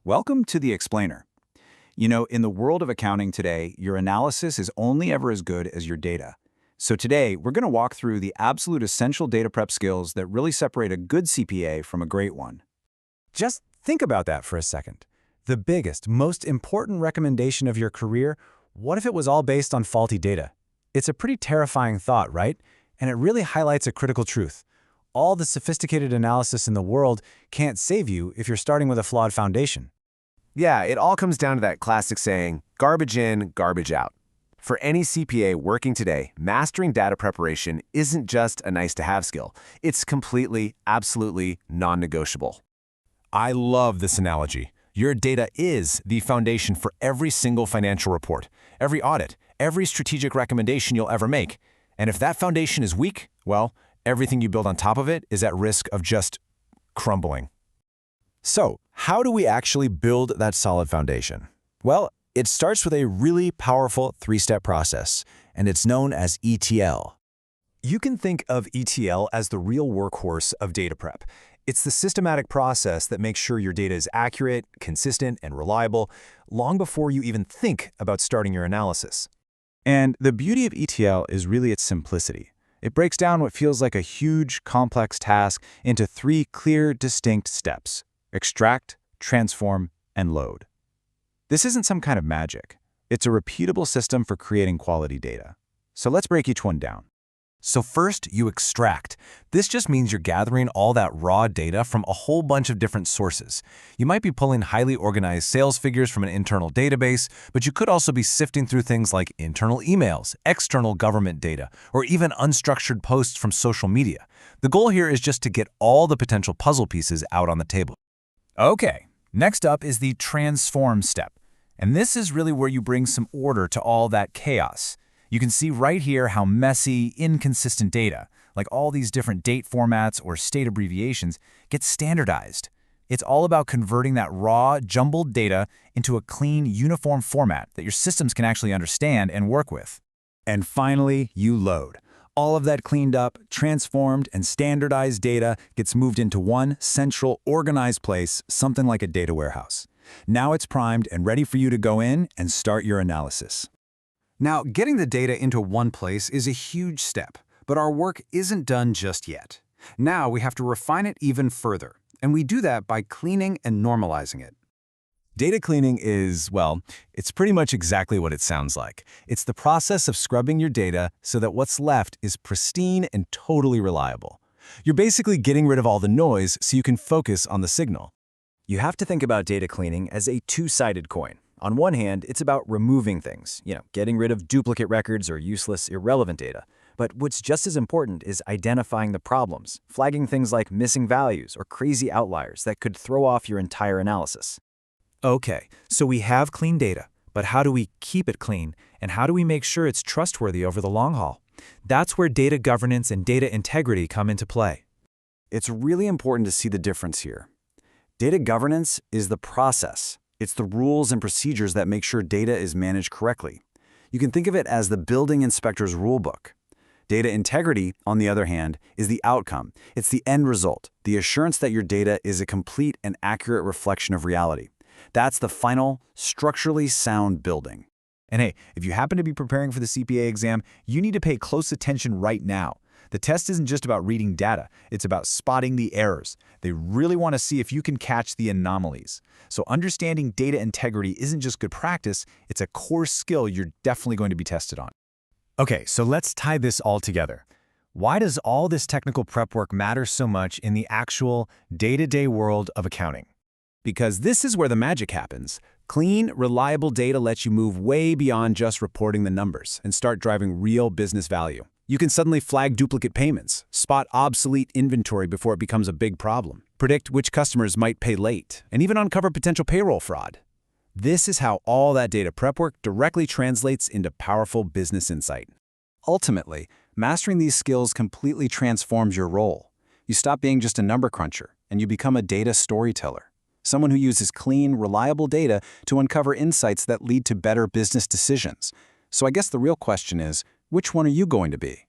Welcome to The Explainer. In the world of accounting today, your analysis is only ever as good as your data. So today, we're going to walk through the absolute essential data prep skills that really separate a good CPA from a great one. Just think about that for a second. The biggest, most important recommendation of your career, what if it was all based on faulty data? It's a pretty terrifying thought, right? And it really highlights a critical truth. All the sophisticated analysis in the world can't save you if you're starting with a flawed foundation. Yeah, it all comes down to that classic saying, garbage in, garbage out. For any CPA working today, mastering data preparation isn't just a nice-to-have skill. It's completely, absolutely non-negotiable. I love this analogy. Your data is the foundation for every single financial report, every audit, every strategic recommendation you'll ever make. And if that foundation is weak, well, everything you build on top of it is at risk of just crumbling. So, how do we actually build that solid foundation? Well, it starts with a really powerful three-step process, and it's known as ETL. You can think of ETL as the real workhorse of data prep. It's the systematic process that makes sure your data is accurate, consistent, and reliable long before you even think about starting your analysis. And the beauty of ETL is really its simplicity. It breaks down what feels like a huge, complex task into three clear, distinct steps: extract, transform, and load. This isn't some kind of magic. It's a repeatable system for creating quality data. So let's break each one down. So first, you extract. This just means you're gathering all that raw data from a whole bunch of different sources. You might be pulling highly organized sales figures from an internal database, but you could also be sifting through things like internal emails, external government data, or even unstructured posts from social media. The goal here is just to get all the potential puzzle pieces out on the table. Okay, next up is the transform step. And this is really where you bring some order to all that chaos. You can see right here how messy, inconsistent data, like all these different date formats or state abbreviations, get standardized. It's all about converting that raw, jumbled data into a clean, uniform format that your systems can actually understand and work with. And finally, you load. All of that cleaned up, transformed, and standardized data gets moved into one central, organized place, something like a data warehouse. Now it's primed and ready for you to go in and start your analysis. Now, getting the data into one place is a huge step, but our work isn't done just yet. Now we have to refine it even further, and we do that by cleaning and normalizing it. Data cleaning is, well, it's pretty much exactly what it sounds like. It's the process of scrubbing your data so that what's left is pristine and totally reliable. You're basically getting rid of all the noise so you can focus on the signal. You have to think about data cleaning as a two-sided coin. On one hand, it's about removing things, getting rid of duplicate records or useless, irrelevant data. But what's just as important is identifying the problems, flagging things like missing values or crazy outliers that could throw off your entire analysis. Okay, so we have clean data, but how do we keep it clean? And how do we make sure it's trustworthy over the long haul? That's where data governance and data integrity come into play. It's really important to see the difference here. Data governance is the process. It's the rules and procedures that make sure data is managed correctly. You can think of it as the building inspector's rulebook. Data integrity, on the other hand, is the outcome. It's the end result, the assurance that your data is a complete and accurate reflection of reality. That's the final, structurally sound building. And hey, if you happen to be preparing for the CPA exam, you need to pay close attention right now. The test isn't just about reading data, it's about spotting the errors. They really want to see if you can catch the anomalies. So understanding data integrity isn't just good practice, it's a core skill you're definitely going to be tested on. Okay, so let's tie this all together. Why does all this technical prep work matter so much in the actual day-to-day world of accounting? Because this is where the magic happens. Clean, reliable data lets you move way beyond just reporting the numbers and start driving real business value. You can suddenly flag duplicate payments, spot obsolete inventory before it becomes a big problem, predict which customers might pay late, and even uncover potential payroll fraud. This is how all that data prep work directly translates into powerful business insight. Ultimately, mastering these skills completely transforms your role. You stop being just a number cruncher, and you become a data storyteller. Someone who uses clean, reliable data to uncover insights that lead to better business decisions. So I guess the real question is, which one are you going to be?